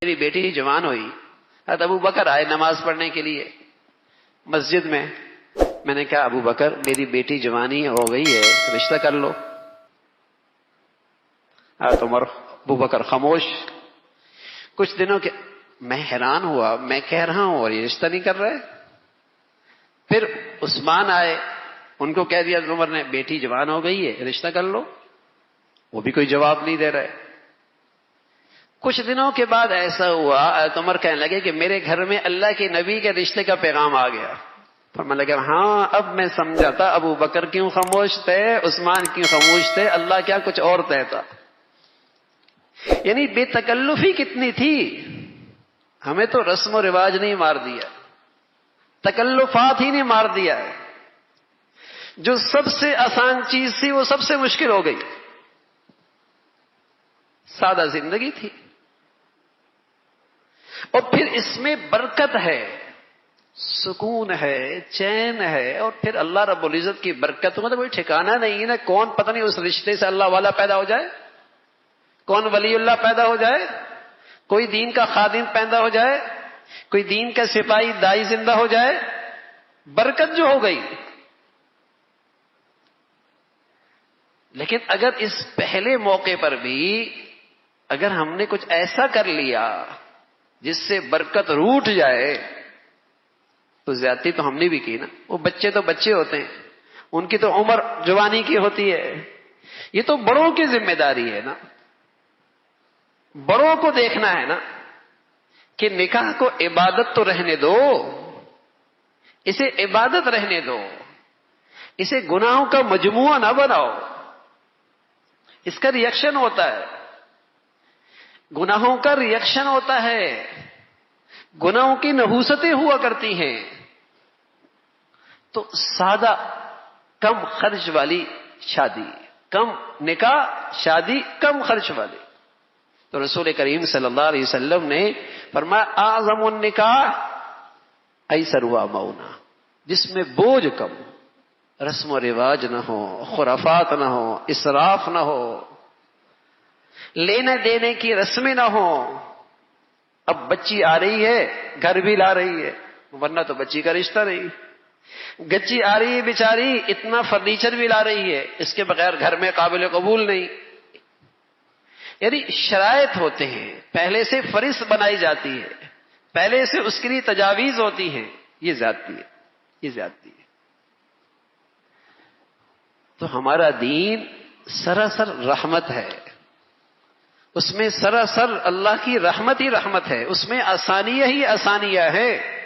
میری بیٹی جوان ہوئی، حضرت ابو بکر آئے نماز پڑھنے کے لیے مسجد میں نے کہا ابو بکر میری بیٹی جوانی ہو گئی ہے، رشتہ کر لو۔ حضرت عمر، ابو بکر خاموش۔ کچھ دنوں کے میں حیران ہوا، میں کہہ رہا ہوں اور یہ رشتہ نہیں کر رہے۔ پھر عثمان آئے، ان کو کہہ دیا عمر نے بیٹی جوان ہو گئی ہے، رشتہ کر لو، وہ بھی کوئی جواب نہیں دے رہے۔ کچھ دنوں کے بعد ایسا ہوا، حضرت عمر کہنے لگے کہ میرے گھر میں اللہ کے نبی کے رشتے کا پیغام آ گیا۔ فرمانے لگا ہاں اب میں سمجھا تھا ابو بکر کیوں خاموش تھے، عثمان کیوں خاموش تھے، اللہ کیا کچھ اور کہتا۔ یعنی بے تکلفی کتنی تھی، ہمیں تو رسم و رواج نہیں مار دیا، تکلفات ہی نہیں مار دیا ہے۔ جو سب سے آسان چیز تھی وہ سب سے مشکل ہو گئی۔ سادہ زندگی تھی، اور پھر اس میں برکت ہے، سکون ہے، چین ہے، اور پھر اللہ رب العزت کی برکت کا تو کوئی ٹھکانہ نہیں ہے نا۔ کون پتہ نہیں اس رشتے سے اللہ والا پیدا ہو جائے، کون ولی اللہ پیدا ہو جائے، کوئی دین کا خادم پیدا ہو جائے، کوئی دین کا سپاہی دائی زندہ ہو جائے، برکت جو ہو گئی۔ لیکن اگر اس پہلے موقع پر بھی اگر ہم نے کچھ ایسا کر لیا جس سے برکت روٹ جائے تو زیادتی تو ہم نے بھی کی نا۔ وہ بچے تو بچے ہوتے ہیں، ان کی تو عمر جوانی کی ہوتی ہے، یہ تو بڑوں کی ذمہ داری ہے نا، بڑوں کو دیکھنا ہے نا کہ نکاح کو عبادت تو رہنے دو، اسے عبادت رہنے دو، اسے گناہوں کا مجموعہ نہ بناؤ۔ اس کا ریئیکشن ہوتا ہے، گناہوں کا ریئیکشن ہوتا ہے، گناہوں کی نحوستیں ہوا کرتی ہیں۔ تو سادہ کم خرچ والی شادی، کم نکاح شادی کم خرچ والی۔ تو رسول کریم صلی اللہ علیہ وسلم نے فرمایا اعظم النکاح ایسر و مونا، جس میں بوجھ کم، رسم و رواج نہ ہو، خرافات نہ ہو، اسراف نہ ہو، لینے دینے کی رسمیں نہ ہو۔ اب بچی آ رہی ہے گھر بھی لا رہی ہے، ورنہ تو بچی کا رشتہ نہیں۔ گچی آ رہی ہے بیچاری، اتنا فرنیچر بھی لا رہی ہے، اس کے بغیر گھر میں قابل قبول نہیں۔ یعنی شرائط ہوتے ہیں، پہلے سے فہرست بنائی جاتی ہے، پہلے سے اس کے لیے تجاویز ہوتی ہیں، یہ زیادتی ہے، یہ زیادتی ہے۔ تو ہمارا دین سراسر رحمت ہے، اس میں سراسر اللہ کی رحمت ہی رحمت ہے، اس میں آسانیاں ہی آسانیاں ہے۔